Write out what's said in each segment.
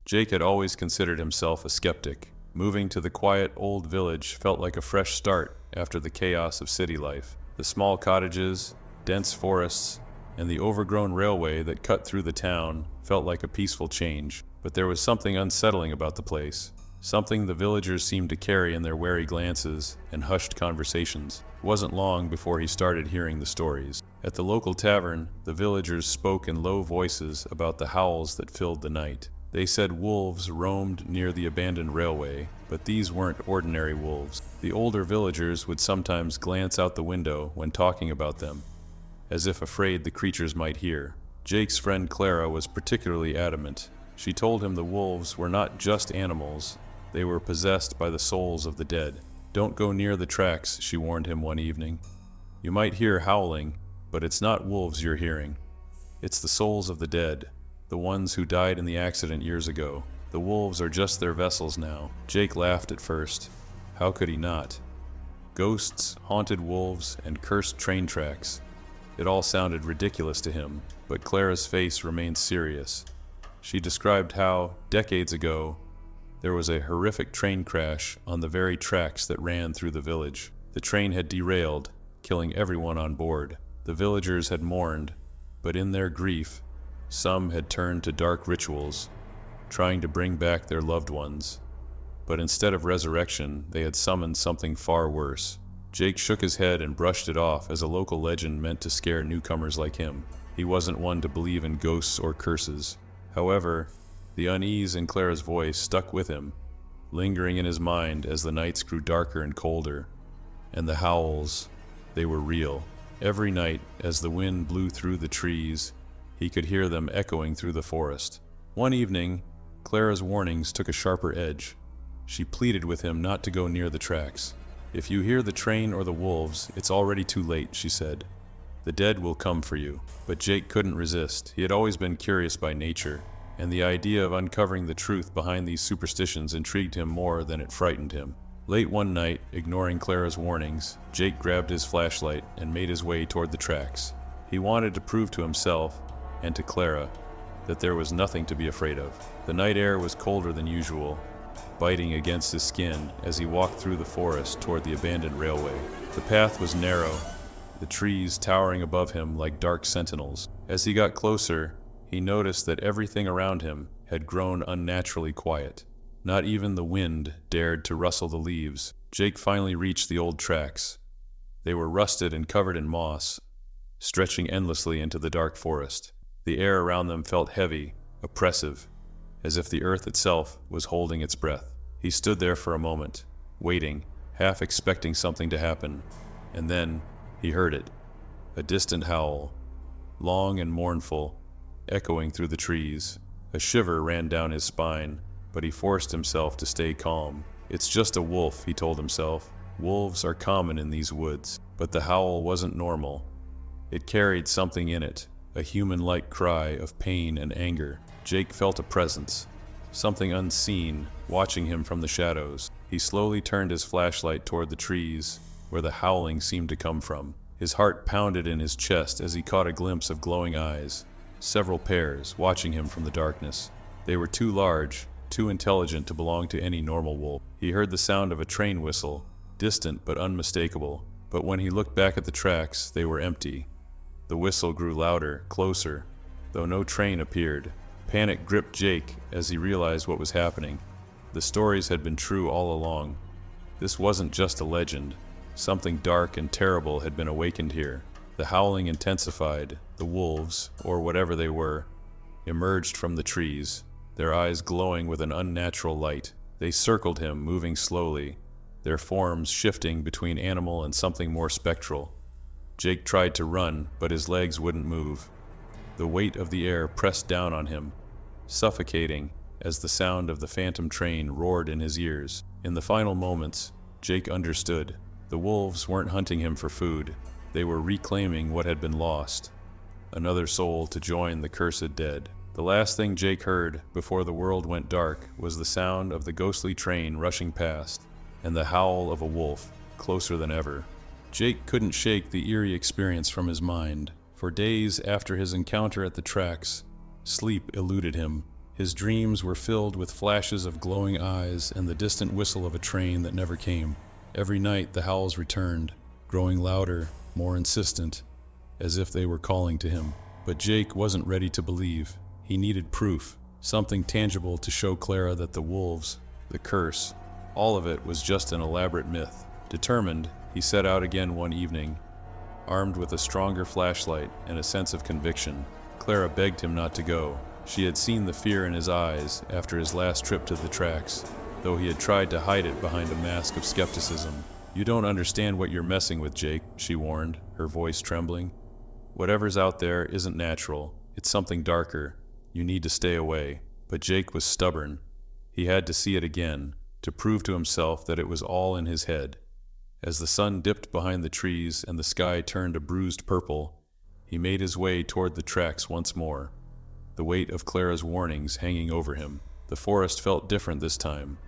Jake had always considered himself a skeptic. Moving to the quiet old village felt like a fresh start after the chaos of city life. The small cottages, dense forests, and the overgrown railway that cut through the town felt like a peaceful change. But there was something unsettling about the place, something the villagers seemed to carry in their wary glances and hushed conversations. It wasn't long before he started hearing the stories. At the local tavern, the villagers spoke in low voices about the howls that filled the night. They said wolves roamed near the abandoned railway, but these weren't ordinary wolves. The older villagers would sometimes glance out the window when talking about them, as if afraid the creatures might hear. Jake's friend Clara was particularly adamant. She told him the wolves were not just animals, they were possessed by the souls of the dead. "Don't go near the tracks," she warned him one evening. "You might hear howling, but it's not wolves you're hearing. It's the souls of the dead. The ones who died in the accident years ago. The wolves are just their vessels now." Jake laughed at first. How could he not? Ghosts, haunted wolves, and cursed train tracks. It all sounded ridiculous to him, but Clara's face remained serious. She described how, decades ago, there was a horrific train crash on the very tracks that ran through the village. The train had derailed, killing everyone on board. The villagers had mourned, but in their grief, some had turned to dark rituals, trying to bring back their loved ones. But instead of resurrection, they had summoned something far worse. Jake shook his head and brushed it off as a local legend meant to scare newcomers like him. He wasn't one to believe in ghosts or curses. However, the unease in Clara's voice stuck with him, lingering in his mind as the nights grew darker and colder. And the howls, they were real. Every night, as the wind blew through the trees, he could hear them echoing through the forest. One evening, Clara's warnings took a sharper edge. She pleaded with him not to go near the tracks. "If you hear the train or the wolves, it's already too late," she said. "The dead will come for you." But Jake couldn't resist. He had always been curious by nature, and the idea of uncovering the truth behind these superstitions intrigued him more than it frightened him. Late one night, ignoring Clara's warnings, Jake grabbed his flashlight and made his way toward the tracks. He wanted to prove to himself and to Clara that there was nothing to be afraid of. The night air was colder than usual, biting against his skin as he walked through the forest toward the abandoned railway. The path was narrow, the trees towering above him like dark sentinels. As he got closer, he noticed that everything around him had grown unnaturally quiet. Not even the wind dared to rustle the leaves. Jake finally reached the old tracks. They were rusted and covered in moss, stretching endlessly into the dark forest. The air around them felt heavy, oppressive, as if the earth itself was holding its breath. He stood there for a moment, waiting, half expecting something to happen, and then he heard it. A distant howl, long and mournful, echoing through the trees. A shiver ran down his spine, but he forced himself to stay calm. "It's just a wolf," he told himself. "Wolves are common in these woods." But the howl wasn't normal. It carried something in it, a human-like cry of pain and anger. Jake felt a presence, something unseen, watching him from the shadows. He slowly turned his flashlight toward the trees, where the howling seemed to come from. His heart pounded in his chest as he caught a glimpse of glowing eyes, several pairs, watching him from the darkness. They were too large, too intelligent to belong to any normal wolf. He heard the sound of a train whistle, distant but unmistakable. But when he looked back at the tracks, they were empty. The whistle grew louder, closer, though no train appeared. Panic gripped Jake as he realized what was happening. The stories had been true all along. This wasn't just a legend. Something dark and terrible had been awakened here. The howling intensified. The wolves, or whatever they were, emerged from the trees, their eyes glowing with an unnatural light. They circled him, moving slowly, their forms shifting between animal and something more spectral. Jake tried to run, but his legs wouldn't move. The weight of the air pressed down on him, suffocating as the sound of the phantom train roared in his ears. In the final moments, Jake understood. The wolves weren't hunting him for food. They were reclaiming what had been lost. Another soul to join the cursed dead. The last thing Jake heard before the world went dark was the sound of the ghostly train rushing past, and the howl of a wolf, closer than ever. Jake couldn't shake the eerie experience from his mind. For days after his encounter at the tracks, sleep eluded him. His dreams were filled with flashes of glowing eyes and the distant whistle of a train that never came. Every night the howls returned, growing louder, more insistent, as if they were calling to him. But Jake wasn't ready to believe. He needed proof, something tangible to show Clara that the wolves, the curse, all of it was just an elaborate myth. Determined, he set out again one evening, armed with a stronger flashlight and a sense of conviction. Clara begged him not to go. She had seen the fear in his eyes after his last trip to the tracks, though he had tried to hide it behind a mask of skepticism. "You don't understand what you're messing with, Jake," she warned, her voice trembling. "Whatever's out there isn't natural. It's something darker. You need to stay away." But Jake was stubborn. He had to see it again, to prove to himself that it was all in his head. As the sun dipped behind the trees and the sky turned a bruised purple, he made his way toward the tracks once more, the weight of Clara's warnings hanging over him. The forest felt different this time,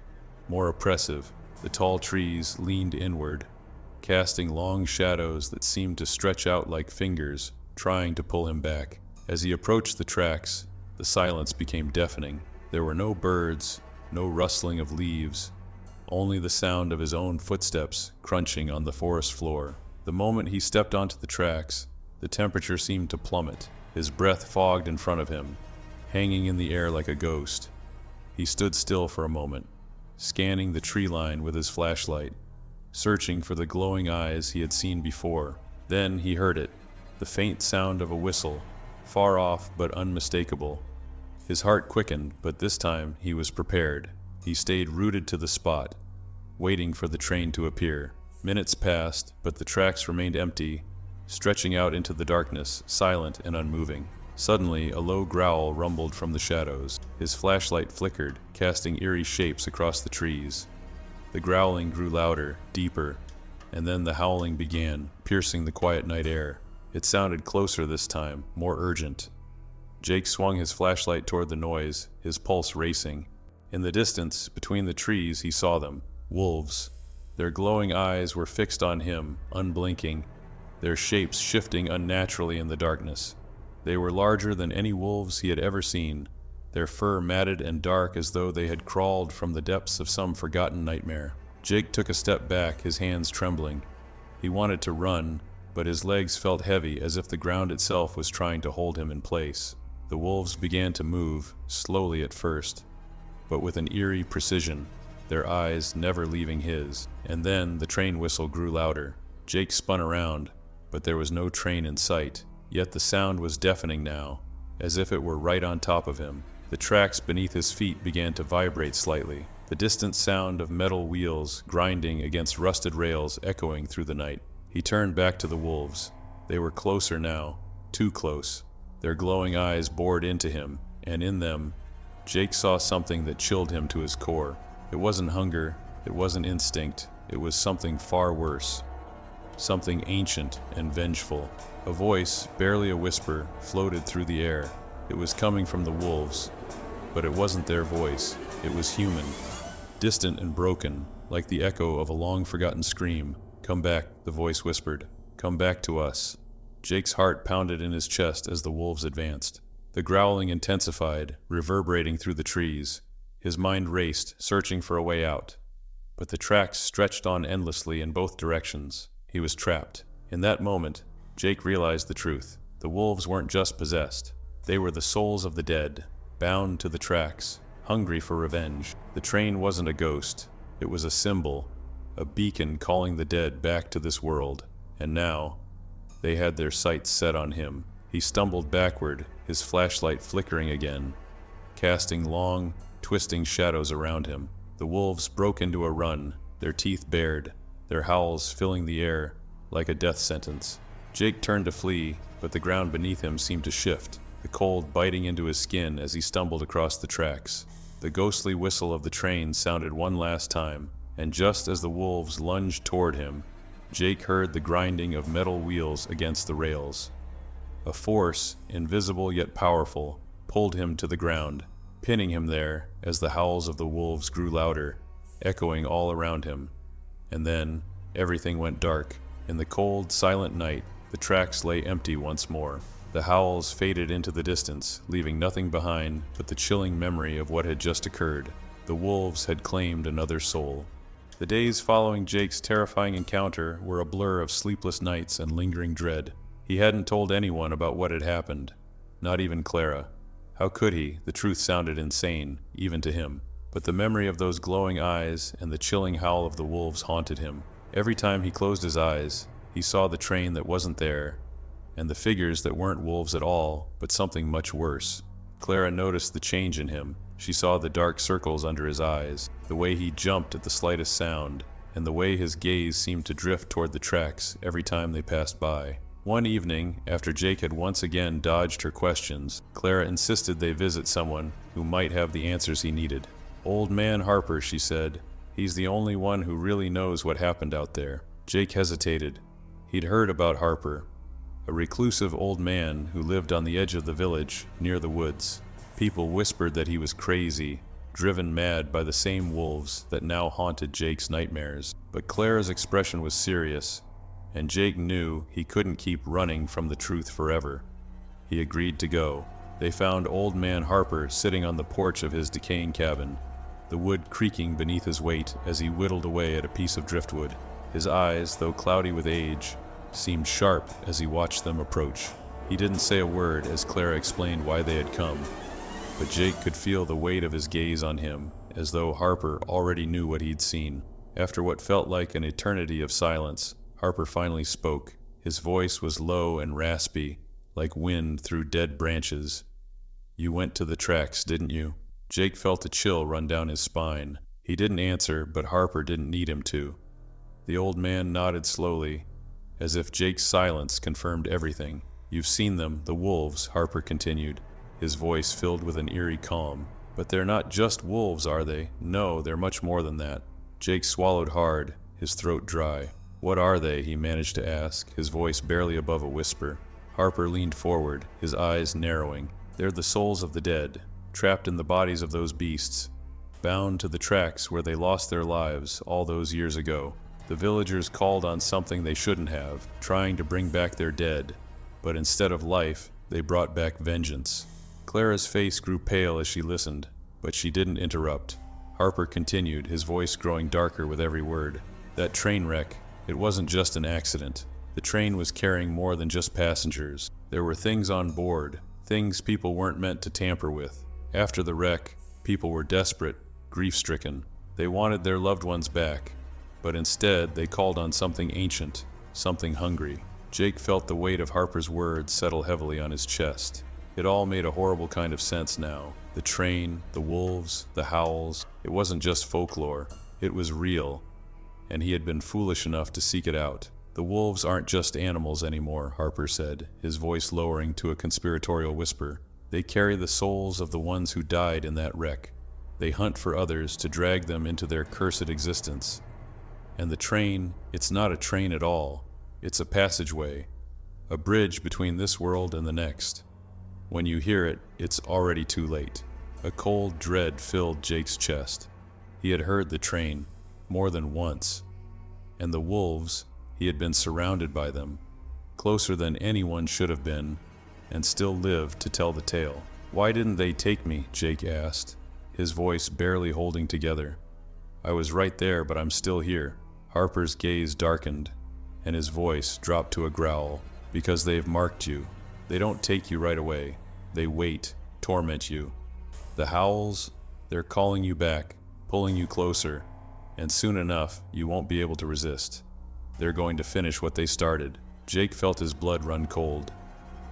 more oppressive. The tall trees leaned inward, casting long shadows that seemed to stretch out like fingers, trying to pull him back. As he approached the tracks, the silence became deafening. There were no birds, no rustling of leaves, only the sound of his own footsteps crunching on the forest floor. The moment he stepped onto the tracks, the temperature seemed to plummet. His breath fogged in front of him, hanging in the air like a ghost. He stood still for a moment, scanning the tree line with his flashlight, searching for the glowing eyes he had seen before. Then he heard it, the faint sound of a whistle, far off but unmistakable. His heart quickened, but this time he was prepared. He stayed rooted to the spot, waiting for the train to appear. Minutes passed, but the tracks remained empty, stretching out into the darkness, silent and unmoving. Suddenly, a low growl rumbled from the shadows. His flashlight flickered, casting eerie shapes across the trees. The growling grew louder, deeper, and then the howling began, piercing the quiet night air. It sounded closer this time, more urgent. Jake swung his flashlight toward the noise, his pulse racing. In the distance, between the trees, he saw them. Wolves. Their glowing eyes were fixed on him, unblinking, their shapes shifting unnaturally in the darkness. They were larger than any wolves he had ever seen, their fur matted and dark as though they had crawled from the depths of some forgotten nightmare. Jake took a step back, his hands trembling. He wanted to run, but his legs felt heavy as if the ground itself was trying to hold him in place. The wolves began to move, slowly at first, but with an eerie precision, their eyes never leaving his. And then the train whistle grew louder. Jake spun around, but there was no train in sight. Yet the sound was deafening now, as if it were right on top of him. The tracks beneath his feet began to vibrate slightly, the distant sound of metal wheels grinding against rusted rails echoing through the night. He turned back to the wolves. They were closer now, too close. Their glowing eyes bored into him, and in them, Jake saw something that chilled him to his core. It wasn't hunger, it wasn't instinct, it was something far worse. Something ancient and vengeful. A voice, barely a whisper, floated through the air. It was coming from the wolves, but it wasn't their voice. It was human, distant and broken, like the echo of a long-forgotten scream. "Come back," the voice whispered. "Come back to us." Jake's heart pounded in his chest as the wolves advanced. The growling intensified, reverberating through the trees. His mind raced, searching for a way out. But the tracks stretched on endlessly in both directions. He was trapped. In that moment, Jake realized the truth. The wolves weren't just possessed. They were the souls of the dead, bound to the tracks, hungry for revenge. The train wasn't a ghost. It was a symbol, a beacon calling the dead back to this world. And now, they had their sights set on him. He stumbled backward, his flashlight flickering again, casting long, twisting shadows around him. The wolves broke into a run, their teeth bared, their howls filling the air like a death sentence. Jake turned to flee, but the ground beneath him seemed to shift, the cold biting into his skin as he stumbled across the tracks. The ghostly whistle of the train sounded one last time, and just as the wolves lunged toward him, Jake heard the grinding of metal wheels against the rails. A force, invisible yet powerful, pulled him to the ground, pinning him there as the howls of the wolves grew louder, echoing all around him. And then, everything went dark. In the cold, silent night, the tracks lay empty once more. The howls faded into the distance, leaving nothing behind but the chilling memory of what had just occurred. The wolves had claimed another soul. The days following Jake's terrifying encounter were a blur of sleepless nights and lingering dread. He hadn't told anyone about what had happened, not even Clara. How could he? The truth sounded insane, even to him. But the memory of those glowing eyes and the chilling howl of the wolves haunted him. Every time he closed his eyes, he saw the train that wasn't there, and the figures that weren't wolves at all, but something much worse. Clara noticed the change in him. She saw the dark circles under his eyes, the way he jumped at the slightest sound, and the way his gaze seemed to drift toward the tracks every time they passed by. One evening, after Jake had once again dodged her questions, Clara insisted they visit someone who might have the answers he needed. "Old Man Harper," she said. "He's the only one who really knows what happened out there." Jake hesitated. He'd heard about Harper, a reclusive old man who lived on the edge of the village, near the woods. People whispered that he was crazy, driven mad by the same wolves that now haunted Jake's nightmares. But Clara's expression was serious, and Jake knew he couldn't keep running from the truth forever. He agreed to go. They found Old Man Harper sitting on the porch of his decaying cabin, the wood creaking beneath his weight as he whittled away at a piece of driftwood. His eyes, though cloudy with age, seemed sharp as he watched them approach. He didn't say a word as Clara explained why they had come, but Jake could feel the weight of his gaze on him, as though Harper already knew what he'd seen. After what felt like an eternity of silence, Harper finally spoke. His voice was low and raspy, like wind through dead branches. "You went to the tracks, didn't you?" Jake felt a chill run down his spine. He didn't answer, but Harper didn't need him to. The old man nodded slowly, as if Jake's silence confirmed everything. "You've seen them, the wolves," Harper continued, his voice filled with an eerie calm. "But they're not just wolves, are they? No, they're much more than that." Jake swallowed hard, his throat dry. "What are they?" he managed to ask, his voice barely above a whisper. Harper leaned forward, his eyes narrowing. "They're the souls of the dead, trapped in the bodies of those beasts, bound to the tracks where they lost their lives all those years ago. The villagers called on something they shouldn't have, trying to bring back their dead, but instead of life, they brought back vengeance." Clara's face grew pale as she listened, but she didn't interrupt. Harper continued, his voice growing darker with every word. "That train wreck, it wasn't just an accident. The train was carrying more than just passengers. There were things on board, things people weren't meant to tamper with. After the wreck, people were desperate, grief-stricken. They wanted their loved ones back, but instead they called on something ancient, something hungry." Jake felt the weight of Harper's words settle heavily on his chest. It all made a horrible kind of sense now. The train, the wolves, the howls. It wasn't just folklore. It was real, and he had been foolish enough to seek it out. "The wolves aren't just animals anymore," Harper said, his voice lowering to a conspiratorial whisper. "They carry the souls of the ones who died in that wreck. They hunt for others to drag them into their cursed existence. And the train, it's not a train at all. It's a passageway, a bridge between this world and the next. When you hear it, it's already too late." A cold dread filled Jake's chest. He had heard the train, more than once. And the wolves, he had been surrounded by them, closer than anyone should have been, and still lived to tell the tale. "Why didn't they take me?" Jake asked, his voice barely holding together. "I was right there, but I'm still here." Harper's gaze darkened, and his voice dropped to a growl. "Because they've marked you. They don't take you right away. They wait, torment you. The howls, they're calling you back, pulling you closer, and soon enough, you won't be able to resist. They're going to finish what they started." Jake felt his blood run cold.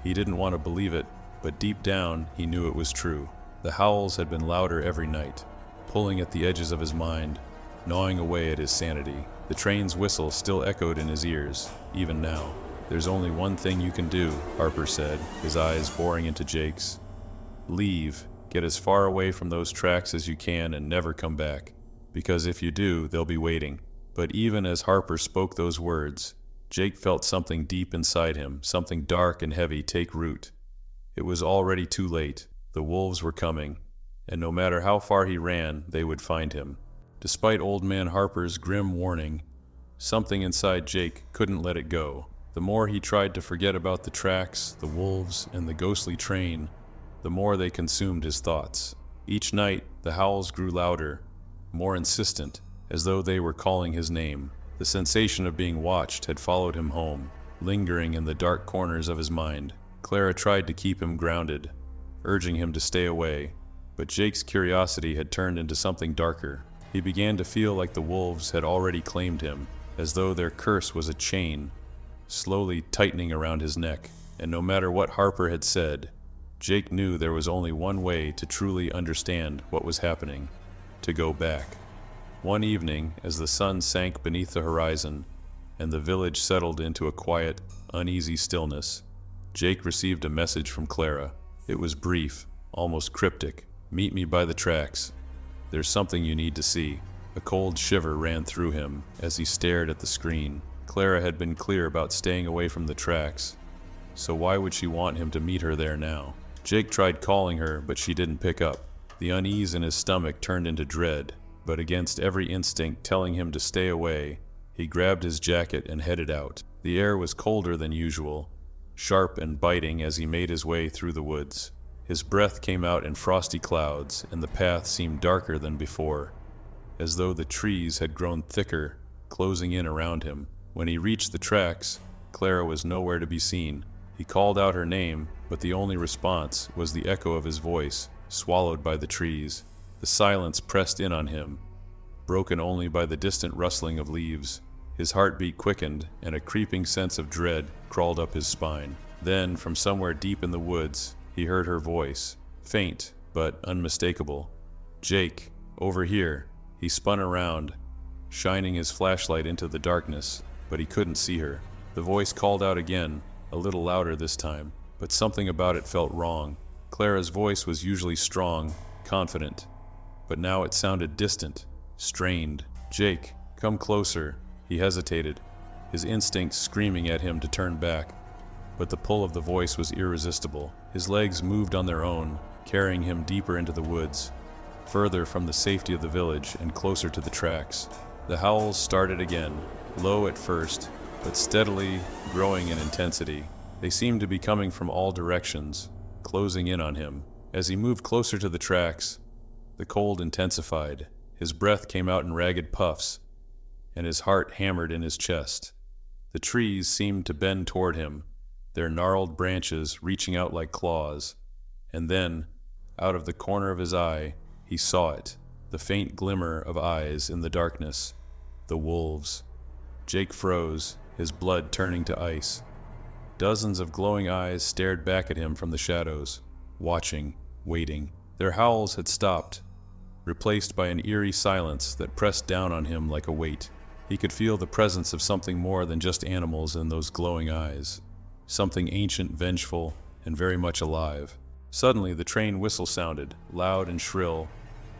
He didn't want to believe it, but deep down, he knew it was true. The howls had been louder every night, pulling at the edges of his mind, gnawing away at his sanity. The train's whistle still echoed in his ears, even now. "There's only one thing you can do," Harper said, his eyes boring into Jake's. "Leave. Get as far away from those tracks as you can and never come back. Because if you do, they'll be waiting." But even as Harper spoke those words, Jake felt something deep inside him, something dark and heavy take root. It was already too late. The wolves were coming, and no matter how far he ran, they would find him. Despite Old Man Harper's grim warning, something inside Jake couldn't let it go. The more he tried to forget about the tracks, the wolves, and the ghostly train, the more they consumed his thoughts. Each night, the howls grew louder, more insistent, as though they were calling his name. The sensation of being watched had followed him home, lingering in the dark corners of his mind. Clara tried to keep him grounded, urging him to stay away, but Jake's curiosity had turned into something darker. He began to feel like the wolves had already claimed him, as though their curse was a chain, slowly tightening around his neck. And no matter what Harper had said, Jake knew there was only one way to truly understand what was happening: to go back. One evening, as the sun sank beneath the horizon, and the village settled into a quiet, uneasy stillness, Jake received a message from Clara. It was brief, almost cryptic. "Meet me by the tracks. There's something you need to see." A cold shiver ran through him as he stared at the screen. Clara had been clear about staying away from the tracks, so why would she want him to meet her there now? Jake tried calling her, but she didn't pick up. The unease in his stomach turned into dread, but against every instinct telling him to stay away, he grabbed his jacket and headed out. The air was colder than usual, sharp and biting as he made his way through the woods. His breath came out in frosty clouds, and the path seemed darker than before, as though the trees had grown thicker, closing in around him. When he reached the tracks, Clara was nowhere to be seen. He called out her name, but the only response was the echo of his voice, swallowed by the trees. The silence pressed in on him, broken only by the distant rustling of leaves. His heartbeat quickened, and a creeping sense of dread crawled up his spine. Then, from somewhere deep in the woods, he heard her voice, faint but unmistakable. "Jake, over here." He spun around, shining his flashlight into the darkness, but he couldn't see her. The voice called out again, a little louder this time, but something about it felt wrong. Clara's voice was usually strong, confident, but now it sounded distant, strained. "Jake, come closer." He hesitated, his instincts screaming at him to turn back, but the pull of the voice was irresistible. His legs moved on their own, carrying him deeper into the woods, further from the safety of the village and closer to the tracks. The howls started again, low at first, but steadily growing in intensity. They seemed to be coming from all directions, closing in on him. As he moved closer to the tracks, the cold intensified. His breath came out in ragged puffs, and his heart hammered in his chest. The trees seemed to bend toward him, their gnarled branches reaching out like claws. And then, out of the corner of his eye, he saw it, the faint glimmer of eyes in the darkness. The wolves. Jake froze, his blood turning to ice. Dozens of glowing eyes stared back at him from the shadows, watching, waiting. Their howls had stopped, replaced by an eerie silence that pressed down on him like a weight. He could feel the presence of something more than just animals in those glowing eyes, something ancient, vengeful, and very much alive. Suddenly, the train whistle sounded, loud and shrill,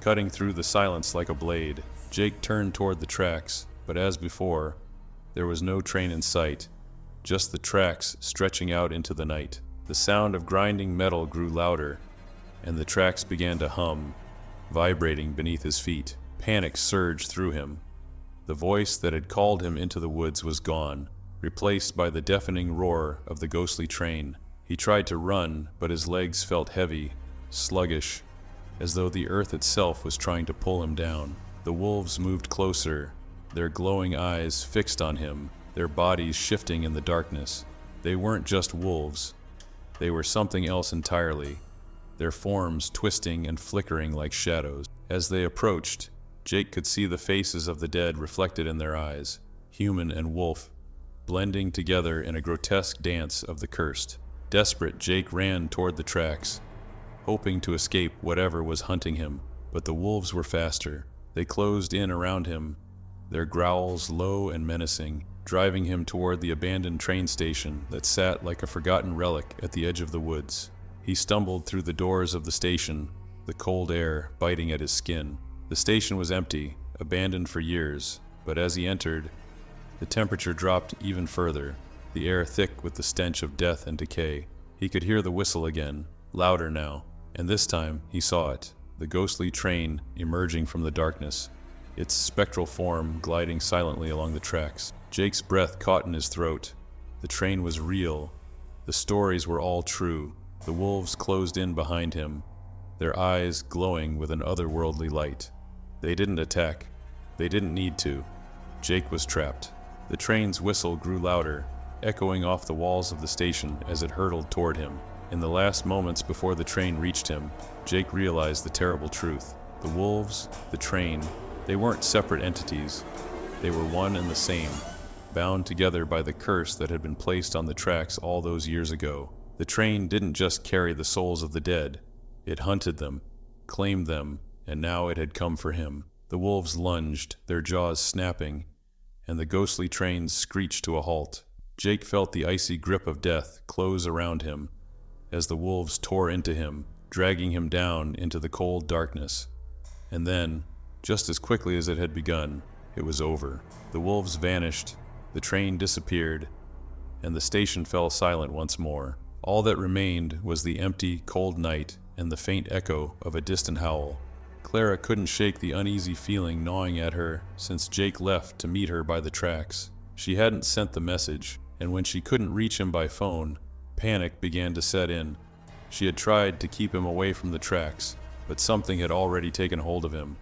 cutting through the silence like a blade. Jake turned toward the tracks, but as before, there was no train in sight, just the tracks stretching out into the night. The sound of grinding metal grew louder, and the tracks began to hum, vibrating beneath his feet. Panic surged through him. The voice that had called him into the woods was gone, replaced by the deafening roar of the ghostly train. He tried to run, but his legs felt heavy, sluggish, as though the earth itself was trying to pull him down. The wolves moved closer, their glowing eyes fixed on him, their bodies shifting in the darkness. They weren't just wolves. They were something else entirely, their forms twisting and flickering like shadows. As they approached, Jake could see the faces of the dead reflected in their eyes, human and wolf, blending together in a grotesque dance of the cursed. Desperate, Jake ran toward the tracks, hoping to escape whatever was hunting him, but the wolves were faster. They closed in around him, their growls low and menacing, driving him toward the abandoned train station that sat like a forgotten relic at the edge of the woods. He stumbled through the doors of the station, the cold air biting at his skin. The station was empty, abandoned for years, but as he entered, the temperature dropped even further, the air thick with the stench of death and decay. He could hear the whistle again, louder now, and this time he saw it, the ghostly train emerging from the darkness, its spectral form gliding silently along the tracks. Jake's breath caught in his throat. The train was real. The stories were all true. The wolves closed in behind him, their eyes glowing with an otherworldly light. They didn't attack. They didn't need to. Jake was trapped. The train's whistle grew louder, echoing off the walls of the station as it hurtled toward him. In the last moments before the train reached him, Jake realized the terrible truth. The wolves, the train, they weren't separate entities. They were one and the same, bound together by the curse that had been placed on the tracks all those years ago. The train didn't just carry the souls of the dead. It hunted them, claimed them, and now it had come for him. The wolves lunged, their jaws snapping, and the ghostly train screeched to a halt. Jake felt the icy grip of death close around him as the wolves tore into him, dragging him down into the cold darkness. And then, just as quickly as it had begun, it was over. The wolves vanished, the train disappeared, and the station fell silent once more. All that remained was the empty, cold night and the faint echo of a distant howl. Clara couldn't shake the uneasy feeling gnawing at her since Jake left to meet her by the tracks. She hadn't sent the message, and when she couldn't reach him by phone, panic began to set in. She had tried to keep him away from the tracks, but something had already taken hold of him.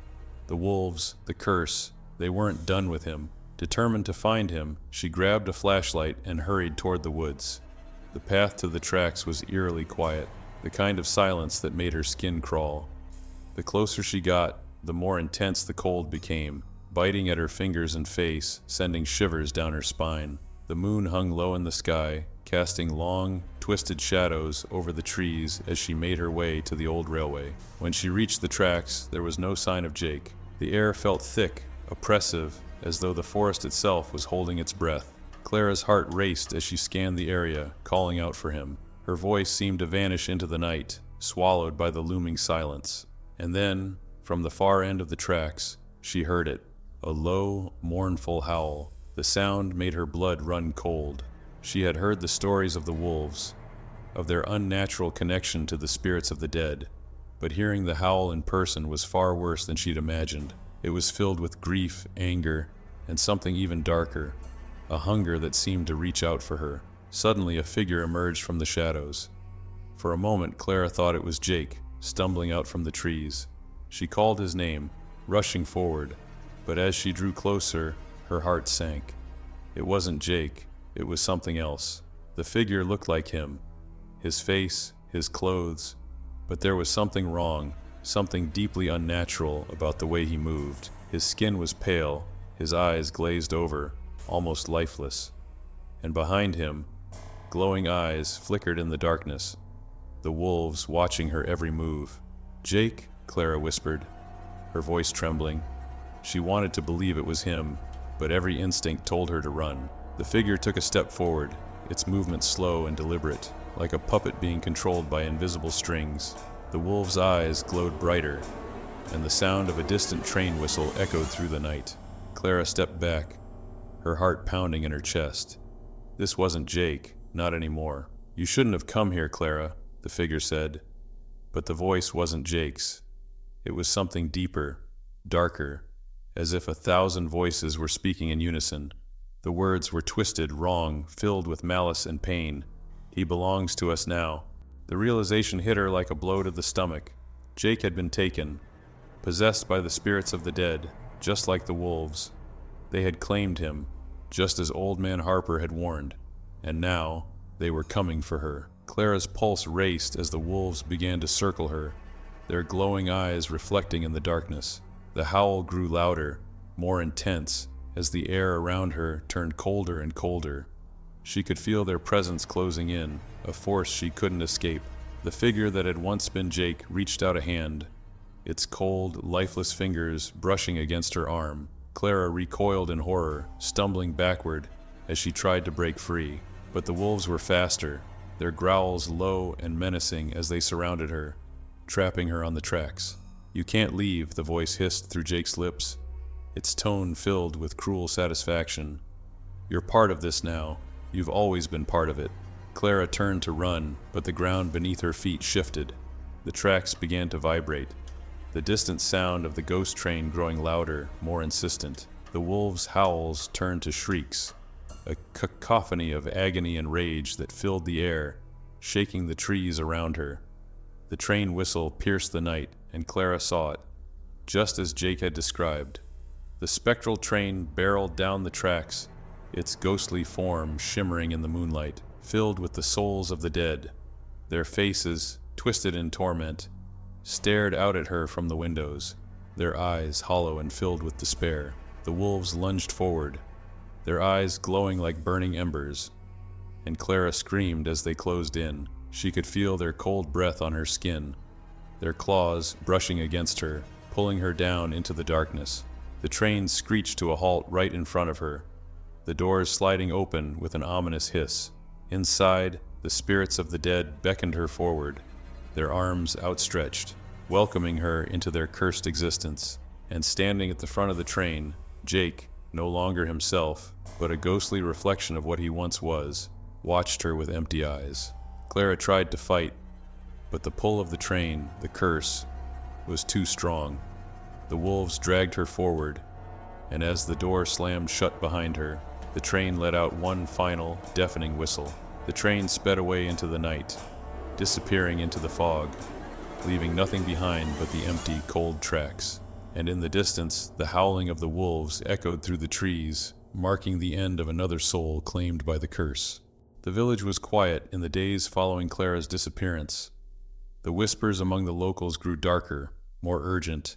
The wolves, the curse, they weren't done with him. Determined to find him, she grabbed a flashlight and hurried toward the woods. The path to the tracks was eerily quiet, the kind of silence that made her skin crawl. The closer she got, the more intense the cold became, biting at her fingers and face, sending shivers down her spine. The moon hung low in the sky, casting long, twisted shadows over the trees as she made her way to the old railway. When she reached the tracks, there was no sign of Jake. The air felt thick, oppressive, as though the forest itself was holding its breath. Clara's heart raced as she scanned the area, calling out for him. Her voice seemed to vanish into the night, swallowed by the looming silence. And then, from the far end of the tracks, she heard it, a low, mournful howl. The sound made her blood run cold. She had heard the stories of the wolves, of their unnatural connection to the spirits of the dead, but hearing the howl in person was far worse than she'd imagined. It was filled with grief, anger, and something even darker, a hunger that seemed to reach out for her. Suddenly, a figure emerged from the shadows. For a moment, Clara thought it was Jake, stumbling out from the trees. She called his name, rushing forward, but as she drew closer, her heart sank. It wasn't Jake, it was something else. The figure looked like him, his face, his clothes, but there was something wrong, something deeply unnatural about the way he moved. His skin was pale, his eyes glazed over, almost lifeless. And behind him, glowing eyes flickered in the darkness, the wolves watching her every move. "Jake," Clara whispered, her voice trembling. She wanted to believe it was him, but every instinct told her to run. The figure took a step forward, its movement slow and deliberate, like a puppet being controlled by invisible strings. The wolf's eyes glowed brighter, and the sound of a distant train whistle echoed through the night. Clara stepped back, her heart pounding in her chest. This wasn't Jake, not anymore. "You shouldn't have come here, Clara," the figure said. But the voice wasn't Jake's. It was something deeper, darker, as if 1,000 voices were speaking in unison. The words were twisted, wrong, filled with malice and pain. "He belongs to us now." The realization hit her like a blow to the stomach. Jake had been taken, possessed by the spirits of the dead, just like the wolves. They had claimed him, just as Old Man Harper had warned, and now they were coming for her. Clara's pulse raced as the wolves began to circle her, their glowing eyes reflecting in the darkness. The howl grew louder, more intense, as the air around her turned colder and colder. She could feel their presence closing in, a force she couldn't escape. The figure that had once been Jake reached out a hand, its cold, lifeless fingers brushing against her arm. Clara recoiled in horror, stumbling backward as she tried to break free. But the wolves were faster, their growls low and menacing as they surrounded her, trapping her on the tracks. "You can't leave," the voice hissed through Jake's lips, its tone filled with cruel satisfaction. "You're part of this now. You've always been part of it." Clara turned to run, but the ground beneath her feet shifted. The tracks began to vibrate, the distant sound of the ghost train growing louder, more insistent. The wolves' howls turned to shrieks, a cacophony of agony and rage that filled the air, shaking the trees around her. The train whistle pierced the night, and Clara saw it, just as Jake had described. The spectral train barreled down the tracks, its ghostly form shimmering in the moonlight, filled with the souls of the dead. Their faces, twisted in torment, stared out at her from the windows, their eyes hollow and filled with despair. The wolves lunged forward, their eyes glowing like burning embers, and Clara screamed as they closed in. She could feel their cold breath on her skin, their claws brushing against her, pulling her down into the darkness. The train screeched to a halt right in front of her, the doors sliding open with an ominous hiss. Inside, the spirits of the dead beckoned her forward, their arms outstretched, welcoming her into their cursed existence. And standing at the front of the train, Jake, no longer himself, but a ghostly reflection of what he once was, watched her with empty eyes. Clara tried to fight, but the pull of the train, the curse, was too strong. The wolves dragged her forward, and as the door slammed shut behind her, the train let out one final, deafening whistle. The train sped away into the night, disappearing into the fog, leaving nothing behind but the empty, cold tracks. And in the distance, the howling of the wolves echoed through the trees, marking the end of another soul claimed by the curse. The village was quiet in the days following Clara's disappearance. The whispers among the locals grew darker, more urgent,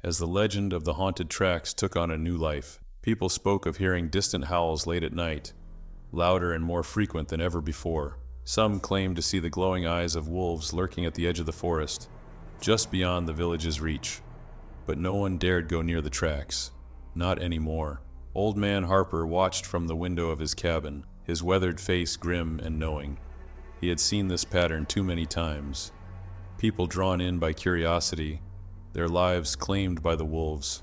as the legend of the haunted tracks took on a new life. People spoke of hearing distant howls late at night, louder and more frequent than ever before. Some claimed to see the glowing eyes of wolves lurking at the edge of the forest, just beyond the village's reach. But no one dared go near the tracks. Not anymore. Old Man Harper watched from the window of his cabin, his weathered face grim and knowing. He had seen this pattern too many times. People drawn in by curiosity, their lives claimed by the wolves,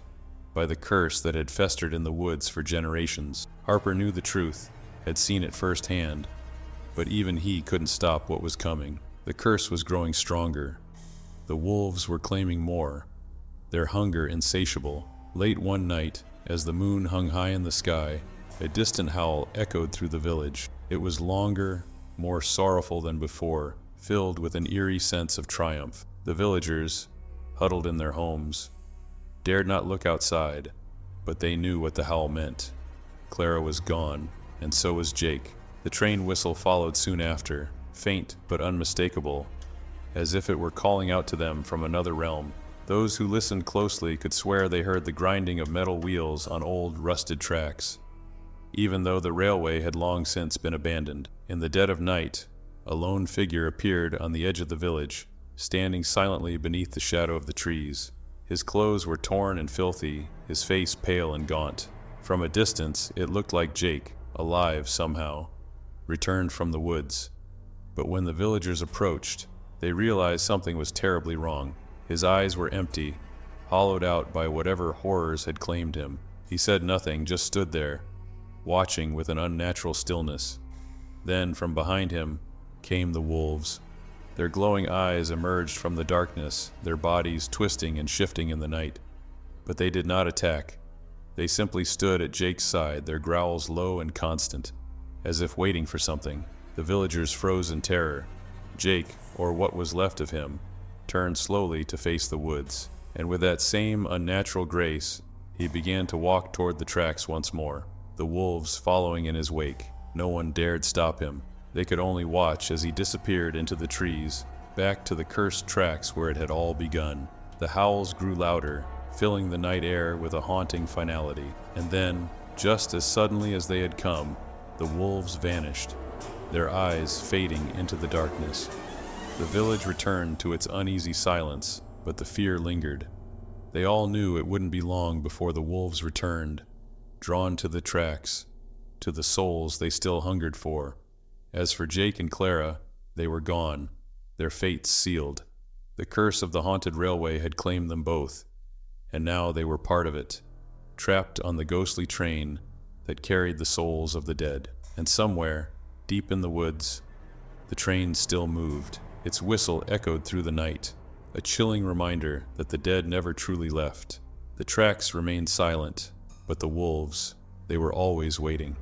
by the curse that had festered in the woods for generations. Harper knew the truth, had seen it firsthand, but even he couldn't stop what was coming. The curse was growing stronger. The wolves were claiming more, their hunger insatiable. Late one night, as the moon hung high in the sky, a distant howl echoed through the village. It was longer, more sorrowful than before, filled with an eerie sense of triumph. The villagers, huddled in their homes, dared not look outside, but they knew what the howl meant. Clara was gone, and so was Jake. The train whistle followed soon after, faint but unmistakable, as if it were calling out to them from another realm. Those who listened closely could swear they heard the grinding of metal wheels on old, rusted tracks, even though the railway had long since been abandoned. In the dead of night, a lone figure appeared on the edge of the village, standing silently beneath the shadow of the trees. His clothes were torn and filthy, his face pale and gaunt. From a distance, it looked like Jake, alive somehow, returned from the woods. But when the villagers approached, they realized something was terribly wrong. His eyes were empty, hollowed out by whatever horrors had claimed him. He said nothing, just stood there, watching with an unnatural stillness. Then, from behind him, came the wolves. Their glowing eyes emerged from the darkness, their bodies twisting and shifting in the night. But they did not attack. They simply stood at Jake's side, their growls low and constant, as if waiting for something. The villagers froze in terror. Jake, or what was left of him, turned slowly to face the woods, and with that same unnatural grace, he began to walk toward the tracks once more, the wolves following in his wake. No one dared stop him. They could only watch as he disappeared into the trees, back to the cursed tracks where it had all begun. The howls grew louder, filling the night air with a haunting finality. And then, just as suddenly as they had come, the wolves vanished, their eyes fading into the darkness. The village returned to its uneasy silence, but the fear lingered. They all knew it wouldn't be long before the wolves returned, drawn to the tracks, to the souls they still hungered for. As for Jake and Clara, they were gone, their fates sealed. The curse of the haunted railway had claimed them both, and now they were part of it, trapped on the ghostly train that carried the souls of the dead. And somewhere, deep in the woods, the train still moved. Its whistle echoed through the night, a chilling reminder that the dead never truly left. The tracks remained silent, but the wolves, they were always waiting.